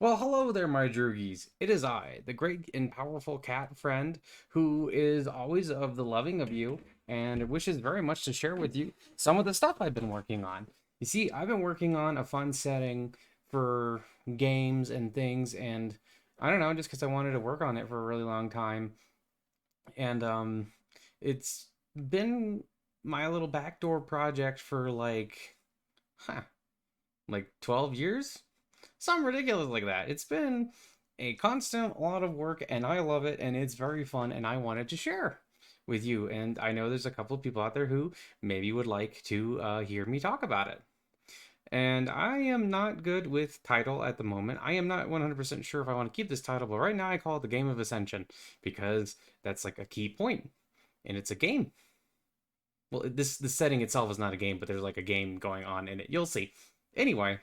Well, hello there, my droogies. It is I, the great and powerful cat friend, who is always of the loving of you and wishes very much to share with you some of the stuff I've been working on. You see, I've been working on a fun setting for games and things, and I don't know, just because I wanted to work on it for a really long time. And it's been my little backdoor project for huh, like 12 years? Something ridiculous like that. It's been a constant lot of work and I love it and it's very fun and I wanted to share with you. And I know there's a couple of people out there who maybe would like to hear me talk about it. And I am not good with title at the moment. I am not 100% sure if I want to keep this title, but right now I call it the Game of Ascension because that's like a key point and it's a game. Well, this setting itself is not a game, but there's like a game going on in it. You'll see. Anyway,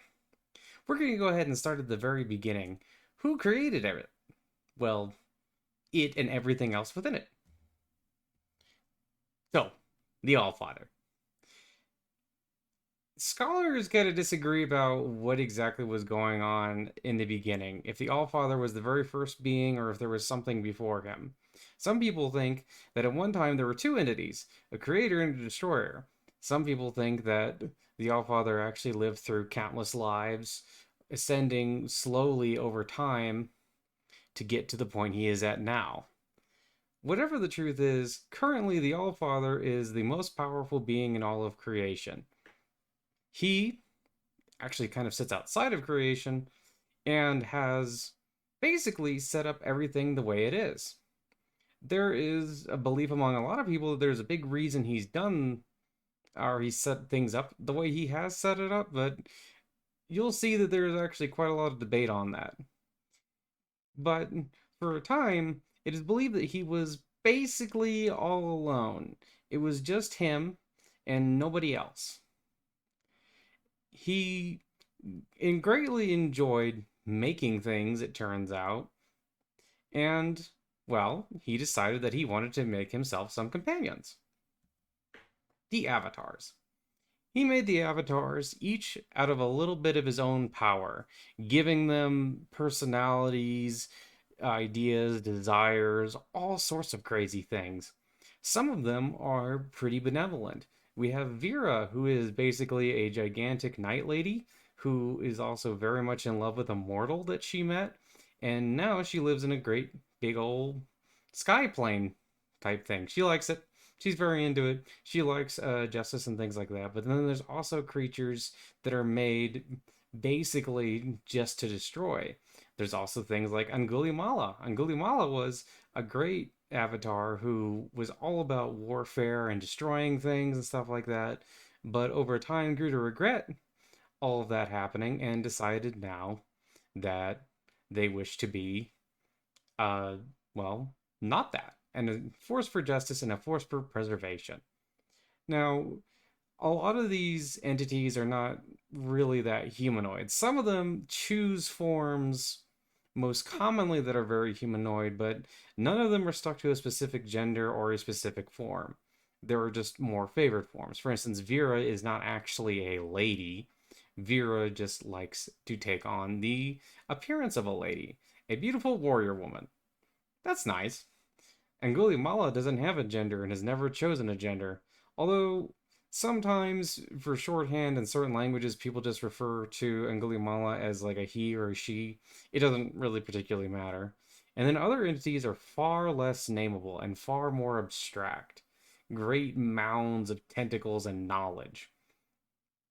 we're going to go ahead and start at the very beginning. Who created it? Well, it and everything else within it. So, the AllFather. Scholars get to disagree about what exactly was going on in the beginning, if the Allfather was the very first being or if there was something before him. Some people think that at one time there were two entities, a creator and a destroyer. Some people think that the Allfather actually lived through countless lives, ascending slowly over time to get to the point he is at now. Whatever the truth is, currently the Allfather is the most powerful being in all of creation. He actually kind of sits outside of creation and has basically set up everything the way it is. There is a belief among a lot of people that there's a big reason he's done or he's set things up the way he has set it up, but you'll see that there's actually quite a lot of debate on that. But for a time, it is believed that he was basically all alone. It was just him and nobody else. He greatly enjoyed making things, it turns out, and, well, he decided that he wanted to make himself some companions. The avatars. He made the avatars each out of a little bit of his own power, giving them personalities, ideas, desires, all sorts of crazy things. Some of them are pretty benevolent. We have Vera, who is basically a gigantic night lady who is also very much in love with a mortal that she met, and now she lives in a great big old sky plane type thing. She likes it. She's very into it. She likes justice and things like that. But then there's also creatures that are made basically just to destroy. There's also things like Angulimala. Angulimala was a great avatar who was all about warfare and destroying things and stuff like that, but over time grew to regret all of that happening and decided now that they wish to be, uh, well, not that, and a force for justice and a force for preservation. Now, a lot of these entities are not really that humanoid. Some of them choose forms most commonly that are very humanoid, but none of them are stuck to a specific gender or a specific form. There are just more favored forms. For instance, Vera is not actually a lady. Vera just likes to take on the appearance of a lady, a beautiful warrior woman. That's nice. Angulimala doesn't have a gender and has never chosen a gender, although sometimes for shorthand in certain languages people just refer to Angulimala as like a he or a she. It doesn't really particularly matter. And then other entities are far less nameable and far more abstract. Great mounds of tentacles and knowledge.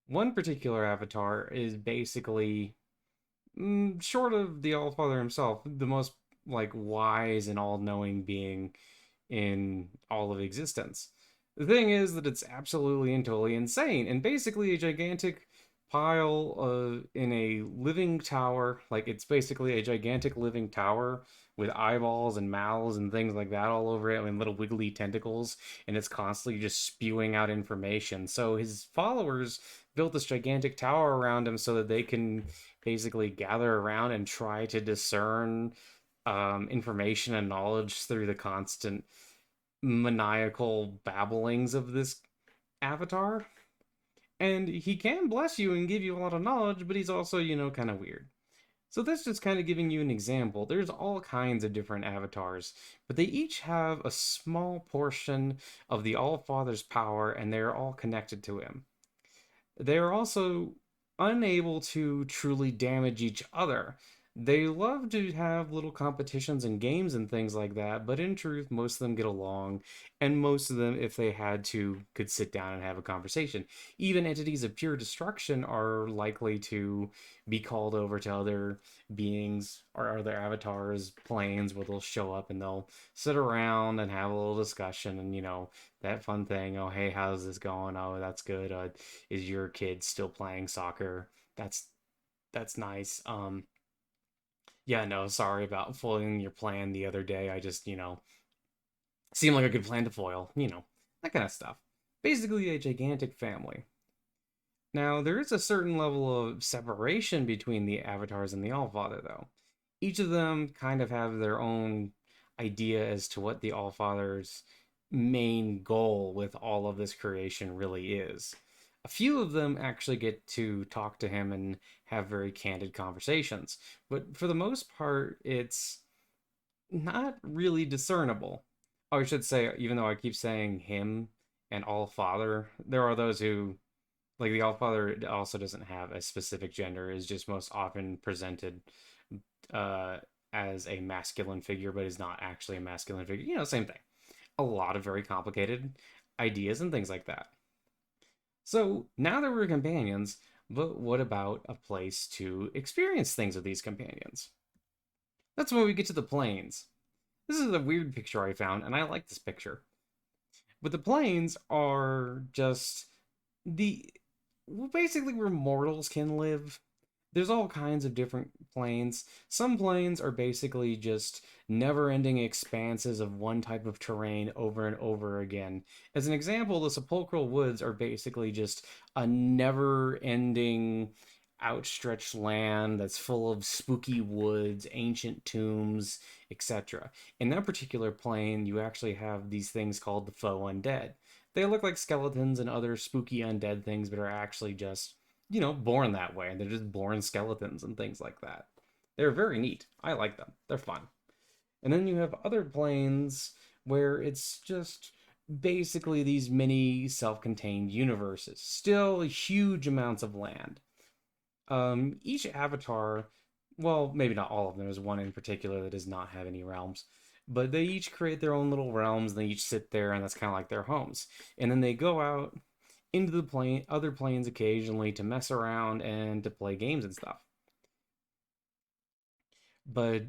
One particular avatar is basically, short of the Allfather himself, the most like wise and all-knowing being in all of existence. The thing is that it's absolutely and totally insane, and basically a gigantic pile in a living tower. Like it's basically a gigantic living tower with eyeballs and mouths and things like that all over it, and little wiggly tentacles, and it's constantly just spewing out information. So his followers built this gigantic tower around him so that they can basically gather around and try to discern information and knowledge through the constant maniacal babblings of this avatar. And he can bless you and give you a lot of knowledge, but he's also, kind of weird. So that's just kind of giving you an example. There's all kinds of different avatars, but they each have a small portion of the All-Father's power, and they're all connected to him. They're also unable to truly damage each other. They love to have little competitions and games and things like that, but in truth, most of them get along, and most of them, if they had to, could sit down and have a conversation. Even entities of pure destruction are likely to be called over to other beings or other avatars' planes where they'll show up and they'll sit around and have a little discussion and, that fun thing. Oh, hey, how's this going? Oh, that's good. Is your kid still playing soccer? That's nice. Yeah, no, sorry about foiling your plan the other day. I just, seemed like a good plan to foil, that kind of stuff. Basically, a gigantic family. Now, there is a certain level of separation between the avatars and the Allfather, though. Each of them kind of have their own idea as to what the Allfather's main goal with all of this creation really is. A few of them actually get to talk to him and have very candid conversations, but for the most part, it's not really discernible. Oh, I should say, even though I keep saying him and Allfather, there are those who like the Allfather also doesn't have a specific gender, is just most often presented uh, as a masculine figure, but is not actually a masculine figure. Same thing. A lot of very complicated ideas and things like that. So now that we're companions, but what about a place to experience things with these companions? That's when we get to the plains. This is a weird picture I found, and I like this picture. But the plains are just the basically where mortals can live. There's all kinds of different plains. Some plains are basically just never ending expanses of one type of terrain over and over again. As an example, the sepulchral woods are basically just a never ending outstretched land that's full of spooky woods, ancient tombs, etc. In that particular plain, you actually have these things called the faux undead. They look like skeletons and other spooky undead things, but are actually just born that way. They're just born skeletons and things like that. They're very neat. I like them. They're fun. And then you have other planes where it's just basically these mini self-contained universes. Still huge amounts of land. Each avatar, well, maybe not all of them. There's one in particular that does not have any realms. But they each create their own little realms, and they each sit there, and that's kind of like their homes. And then they go out into the plane, other planes occasionally to mess around and to play games and stuff. But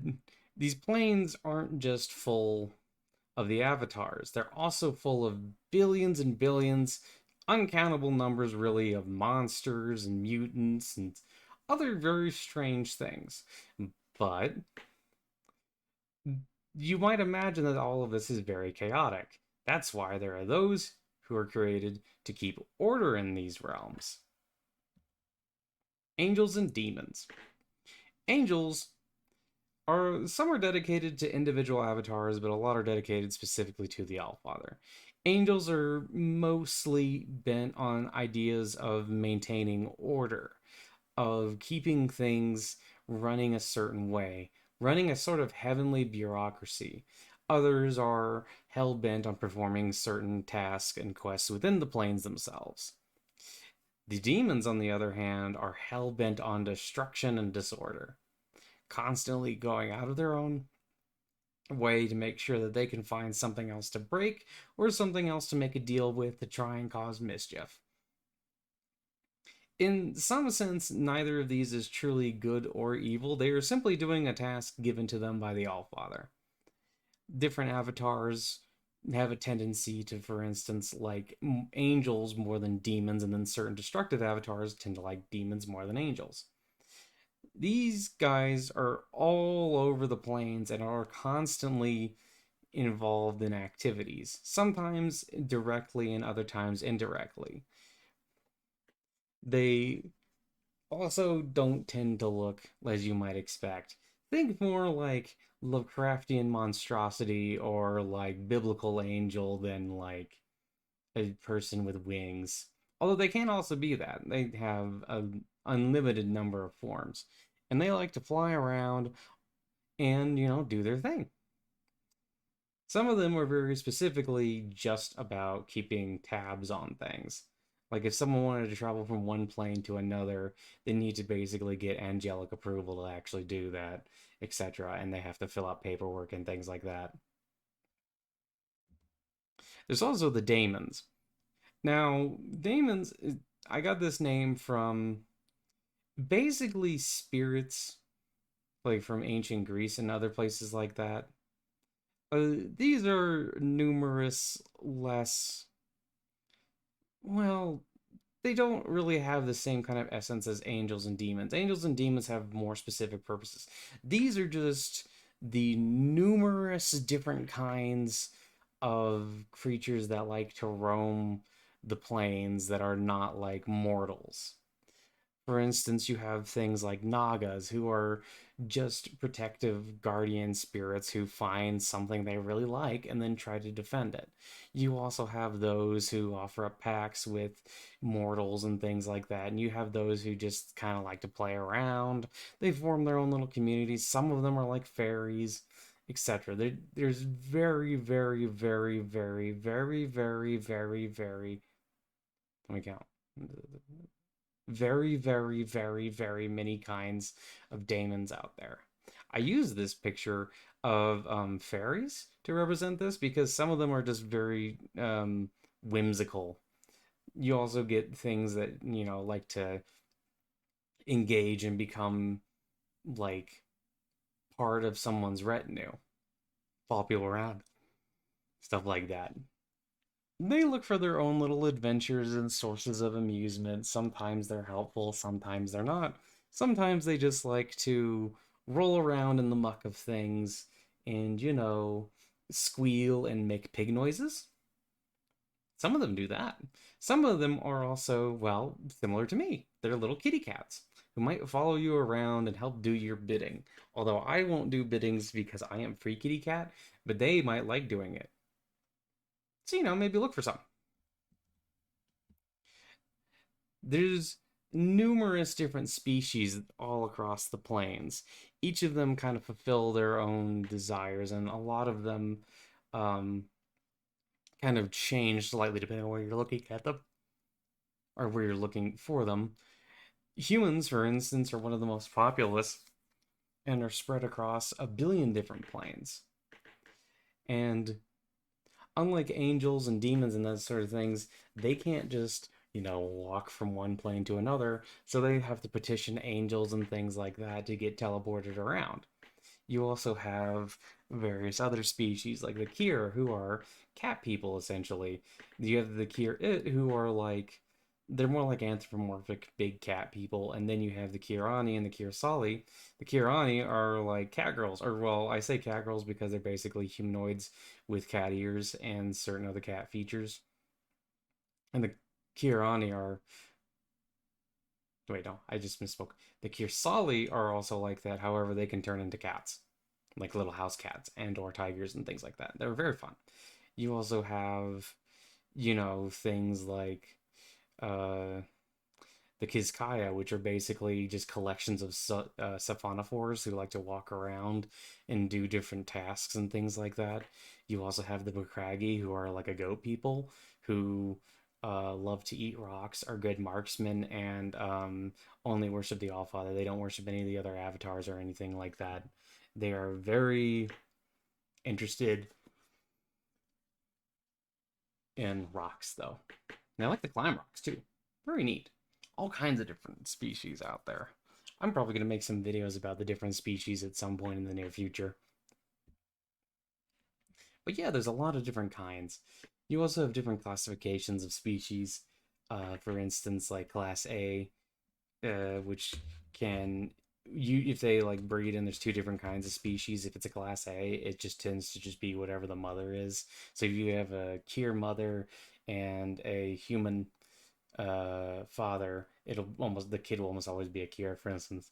these planes aren't just full of the avatars, they're also full of billions and billions, uncountable numbers really, of monsters and mutants and other very strange things. But you might imagine that all of this is very chaotic. That's why there are those who are created to keep order in these realms. Angels and demons. Angels are some are dedicated to individual avatars, but a lot are dedicated specifically to the Allfather. Angels are mostly bent on ideas of maintaining order, of keeping things running a certain way, running a sort of heavenly bureaucracy. Others are hell bent on performing certain tasks and quests within the planes themselves. The demons, on the other hand, are hell bent on destruction and disorder, constantly going out of their own way to make sure that they can find something else to break or something else to make a deal with to try and cause mischief. In some sense, neither of these is truly good or evil. They are simply doing a task given to them by the Allfather. Different avatars have a tendency to, for instance, like angels more than demons, and then certain destructive avatars tend to like demons more than angels. These guys are all over the plains and are constantly involved in activities, sometimes directly and other times indirectly. They also don't tend to look as you might expect. Think more like Lovecraftian monstrosity or like biblical angel than like a person with wings. Although they can also be that. They have an unlimited number of forms. and they like to fly around and, do their thing. Some of them are very specifically just about keeping tabs on things. Like if someone wanted to travel from one plane to another, they need to basically get angelic approval to actually do that, etc. And they have to fill out paperwork and things like that. There's also the daemons. Now, daemons, I got this name from basically spirits, like from ancient Greece and other places like that. These are numerous, less, well, they don't really have the same kind of essence as angels and demons. Angels and demons have more specific purposes. These are just the numerous different kinds of creatures that like to roam the plains that are not like mortals. For instance, you have things like Nagas, who are just protective guardian spirits who find something they really like and then try to defend it. You also have those who offer up pacts with mortals and things like that. And you have those who just kind of like to play around. They form their own little communities. Some of them are like fairies, etc. There's very, very, very, very, very, very, very, very, let me count, very, very, very, very many kinds of daemons out there. I use this picture of fairies to represent this because some of them are just very whimsical. You also get things that, like to engage and become like part of someone's retinue, follow people around, stuff like that. They look for their own little adventures and sources of amusement. Sometimes they're helpful, sometimes they're not. Sometimes they just like to roll around in the muck of things and, squeal and make pig noises. Some of them do that. Some of them are also, well, similar to me. They're little kitty cats who might follow you around and help do your bidding. Although I won't do biddings because I am free kitty cat, but they might like doing it. So, maybe look for some. There's numerous different species all across the plains. Each of them kind of fulfill their own desires, and a lot of them um, kind of change slightly depending on where you're looking at them or where you're looking for them. Humans, for instance, are one of the most populous and are spread across a billion different planes. And unlike angels and demons and those sort of things, they can't just, walk from one plane to another. So they have to petition angels and things like that to get teleported around. You also have various other species like the Kier, who are cat people essentially. You have the Kier who are like, they're more like anthropomorphic big cat people, and then you have the Kirani and the Kirsali. The Kirani are like cat girls, or well, I say cat girls because they're basically humanoids with cat ears and certain other cat features. And the Kirani are, wait, no, I just misspoke. The Kirsali are also like that. However, they can turn into cats, like little house cats and or tigers and things like that. They're very fun. You also have, things like uh the Kizkaya, which are basically just collections of sephonophores who like to walk around and do different tasks and things like that. You also have the Bakragi, who are like a goat people who love to eat rocks, are good marksmen, and only worship the AllFather. They don't worship any of the other avatars or anything like that. They are very interested in rocks, though. And I like to climb rocks too. Very neat. All kinds of different species out there. I'm probably going to make some videos about the different species at some point in the near future. But yeah, there's a lot of different kinds. You also have different classifications of species. For instance, like Class A, which can you if they like breed and there's two different kinds of species. If it's a Class A, it just tends to just be whatever the mother is. So if you have a Kier mother and a human father, the kid will almost always be a Kier, for instance.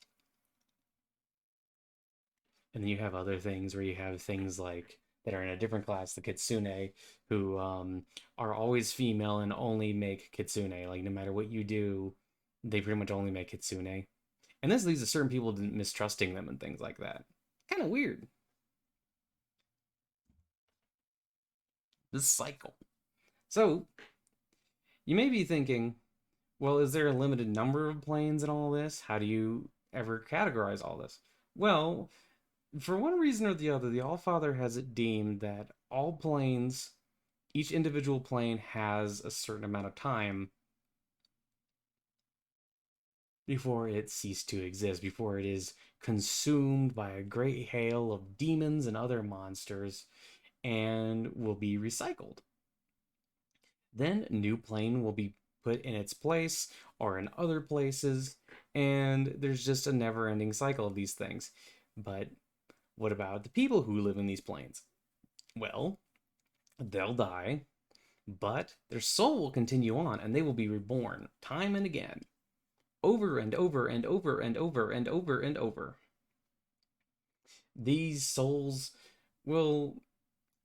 And then you have other things where you have things like that are in a different class, the Kitsune, who are always female and only make Kitsune. Like no matter what you do, they pretty much only make Kitsune. And this leads to certain people mistrusting them and things like that. Kind of weird. This cycle. So, you may be thinking, well, is there a limited number of planes in all this? How do you ever categorize all this? Well, for one reason or the other, the Allfather has it deemed that all planes, each individual plane has a certain amount of time before it ceased to exist, before it is consumed by a great hail of demons and other monsters and will be recycled. Then a new plane will be put in its place or in other places, and there's just a never ending cycle of these things. But what about the people who live in these planes? Well, they'll die, but their soul will continue on and they will be reborn time and again, over and over and over and over and over and over. These souls will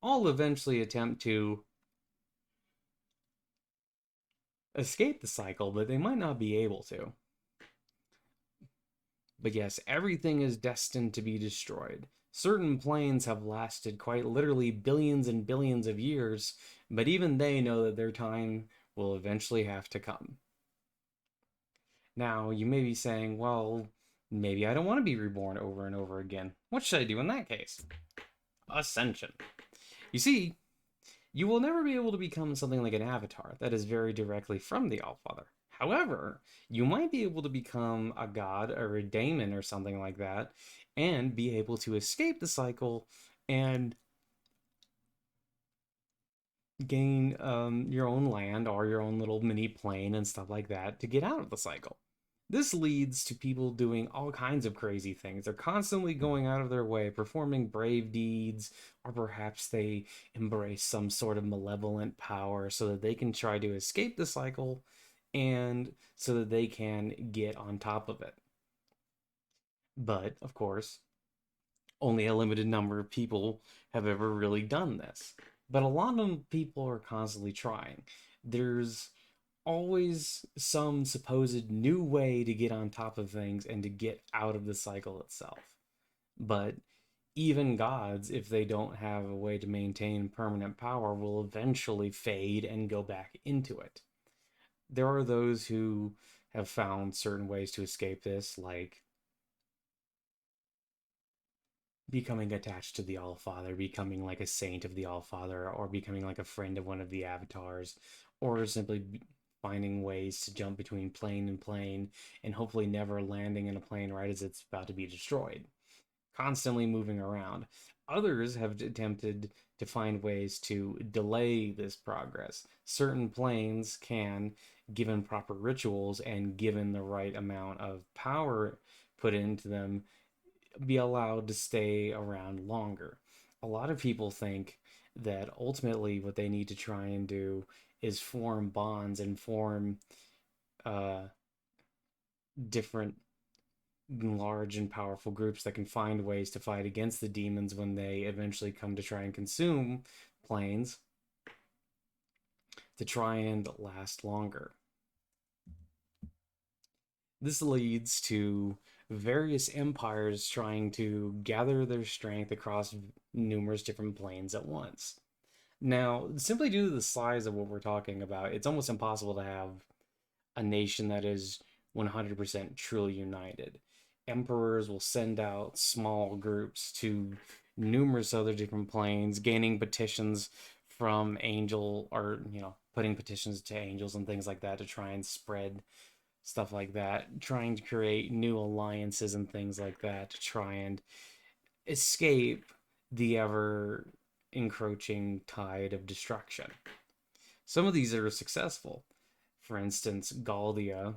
all eventually attempt to escape the cycle, but they might not be able to. But yes, everything is destined to be destroyed. Certain planes have lasted quite literally billions and billions of years, but even they know that their time will eventually have to come. Now, you may be saying, well, maybe I don't want to be reborn over and over again. What should I do in that case? Ascension. You see, you will never be able to become something like an avatar that is very directly from the AllFather. However, you might be able to become a god or a daemon or something like that and be able to escape the cycle and gain your own land or your own little mini plane and stuff like that to get out of the cycle. This leads to people doing all kinds of crazy things. They're constantly going out of their way, performing brave deeds, or perhaps they embrace some sort of malevolent power so that they can try to escape the cycle and so that they can get on top of it. But, of course, only a limited number of people have ever really done this. But a lot of people are constantly trying. There's always some supposed new way to get on top of things and to get out of the cycle itself. But even gods, if they don't have a way to maintain permanent power, will eventually fade and go back into it. There are those who have found certain ways to escape this, like becoming attached to the Allfather, becoming like a saint of the Allfather, or becoming like a friend of one of the avatars, or simply finding ways to jump between plane and plane and hopefully never landing in a plane right as it's about to be destroyed, constantly moving around. Others have attempted to find ways to delay this progress. Certain planes can, given proper rituals and given the right amount of power put into them, be allowed to stay around longer. A lot of people think that ultimately what they need to try and do is form bonds and form uh, different large and powerful groups that can find ways to fight against the demons when they eventually come to try and consume planes to try and last longer. This leads to various empires trying to gather their strength across numerous different planes at once. Now, simply due to the size of what we're talking about, it's almost impossible to have a nation that is 100% truly united. Emperors will send out small groups to numerous other different planes, gaining petitions from angel or, putting petitions to angels and things like that to try and spread stuff like that, trying to create new alliances and things like that to try and escape the ever encroaching tide of destruction. Some of these are successful. For instance, Galdia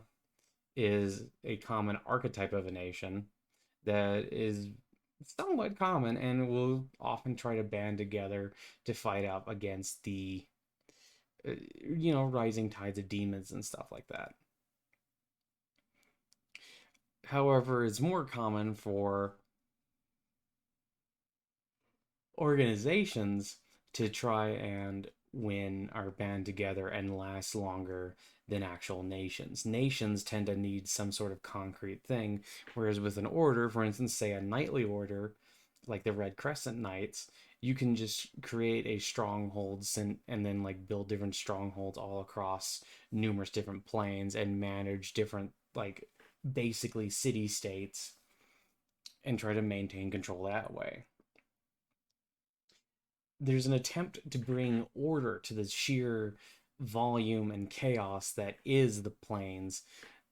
is a common archetype of a nation that is somewhat common and will often try to band together to fight up against the rising tides of demons and stuff like that. However, it's more common for organizations to try and are band together and last longer than actual nations. Nations tend to need some sort of concrete thing, whereas with an order, for instance, say a knightly order, like the Red Crescent Knights, you can just create a strongholds and then like build different strongholds all across numerous different planes and manage different like basically city states and try to maintain control that way. There's an attempt to bring order to the sheer volume and chaos that is the planes,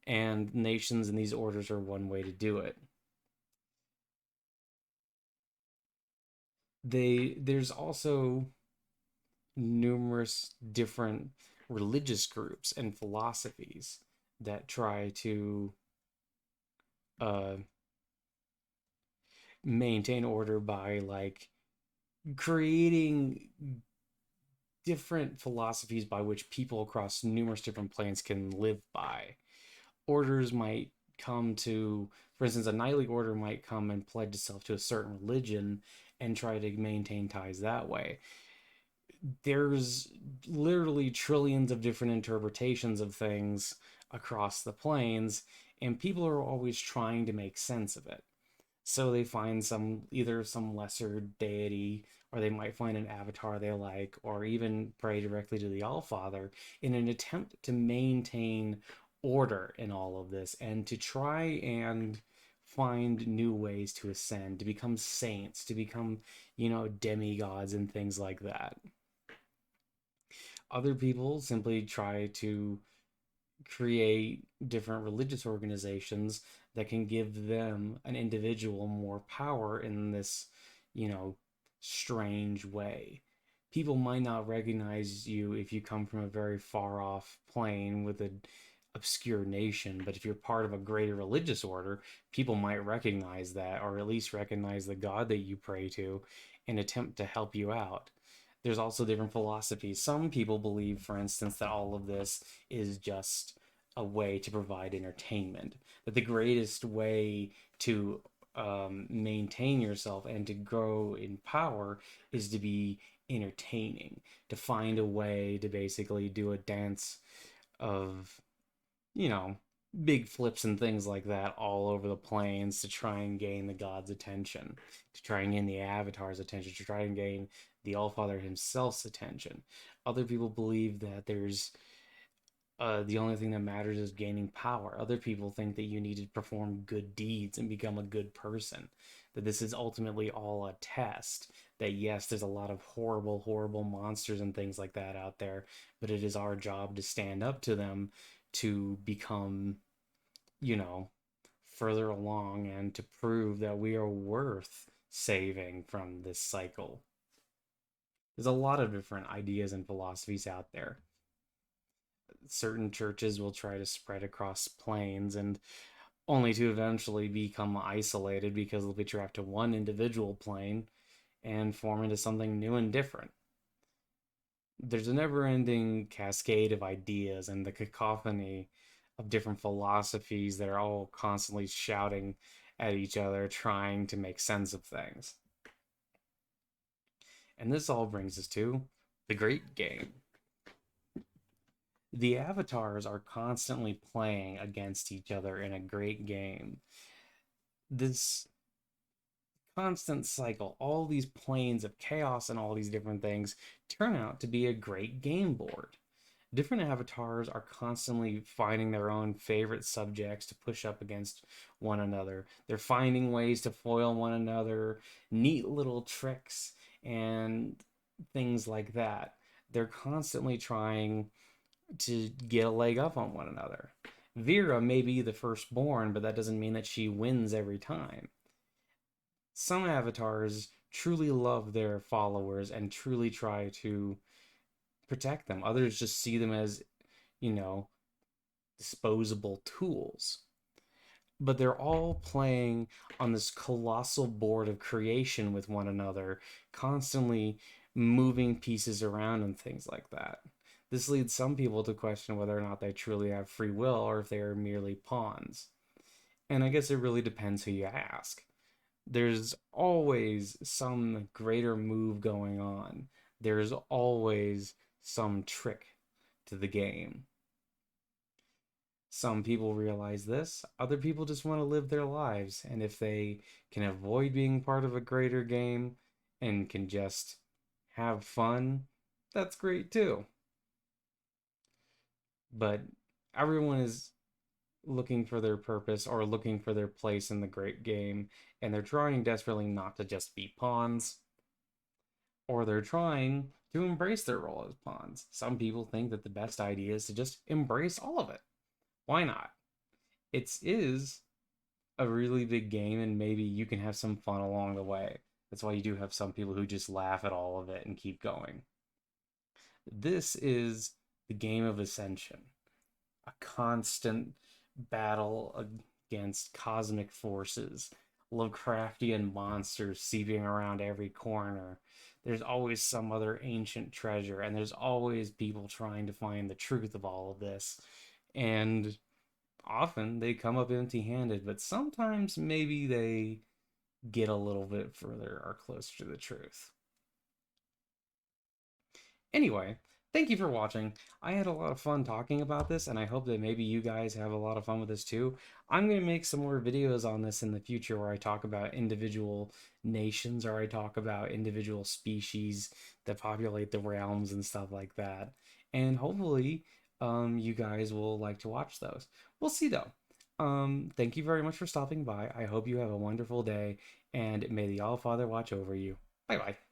and nations and these orders are one way to do it. There's also numerous different religious groups and philosophies that try to uh, maintain order by like creating different philosophies by which people across numerous different planes can live by. Orders might come to, for instance, a knightly order might come and pledge itself to a certain religion and try to maintain ties that way. There's literally trillions of different interpretations of things across the planes, and people are always trying to make sense of it. So they find either some lesser deity, or they might find an avatar they like, or even pray directly to the AllFather in an attempt to maintain order in all of this and to try and find new ways to ascend, to become saints, to become, demigods and things like that. Other people simply try to create different religious organizations that can give them an individual more power in this, you know, strange way. People might not recognize you if you come from a very far off plane with an obscure nation, but if you're part of a greater religious order, people might recognize that, or at least recognize the God that you pray to and attempt to help you out. There's also different philosophies. Some people believe, for instance, that all of this is just a way to provide entertainment. That the greatest way to maintain yourself and to grow in power is to be entertaining, to find a way to basically do a dance of, you know, big flips and things like that all over the plains to try and gain the god's attention, to try and gain the avatar's attention, to try and gain the Allfather himself's attention. Other people believe that the only thing that matters is gaining power. Other people think that you need to perform good deeds and become a good person. That this is ultimately all a test. That yes, there's a lot of horrible, horrible monsters and things like that out there, but it is our job to stand up to them to become, you know, further along and to prove that we are worth saving from this cycle. There's a lot of different ideas and philosophies out there. Certain churches will try to spread across planes and only to eventually become isolated because they'll be trapped to one individual plane and form into something new and different. There's a never ending cascade of ideas and the cacophony of different philosophies that are all constantly shouting at each other, trying to make sense of things. And this all brings us to the great game. The avatars are constantly playing against each other in a great game. This constant cycle, all these planes of chaos and all these different things turn out to be a great game board. Different avatars are constantly finding their own favorite subjects to push up against one another. They're finding ways to foil one another, neat little tricks, and things like that. They're constantly trying to get a leg up on one another. Vera may be the firstborn, but that doesn't mean that she wins every time. Some avatars truly love their followers and truly try to protect them. Others just see them as, you know, disposable tools. But they're all playing on this colossal board of creation with one another, constantly moving pieces around and things like that. This leads some people to question whether or not they truly have free will or if they are merely pawns. And I guess it really depends who you ask. There's always some greater move going on. There's always some trick to the game. Some people realize this, other people just want to live their lives, and if they can avoid being part of a greater game and can just have fun, that's great too. But everyone is looking for their purpose or looking for their place in the great game, and they're trying desperately not to just be pawns, or they're trying to embrace their role as pawns. Some people think that the best idea is to just embrace all of it. Why not? It is a really big game, and maybe you can have some fun along the way. That's why you do have some people who just laugh at all of it and keep going. This is the game of Ascension, a constant battle against cosmic forces, Lovecraftian monsters seeping around every corner. There's always some other ancient treasure, and there's always people trying to find the truth of all of this. And often they come up empty handed, but sometimes maybe they get a little bit further or closer to the truth. Anyway, thank you for watching. I had a lot of fun talking about this, and I hope that maybe you guys have a lot of fun with this too. I'm going to make some more videos on this in the future where I talk about individual nations or I talk about individual species that populate the realms and stuff like that. And hopefully, you guys will like to watch those. We'll see though. Thank you very much for stopping by. I hope you have a wonderful day, and may the All Father watch over you. Bye bye.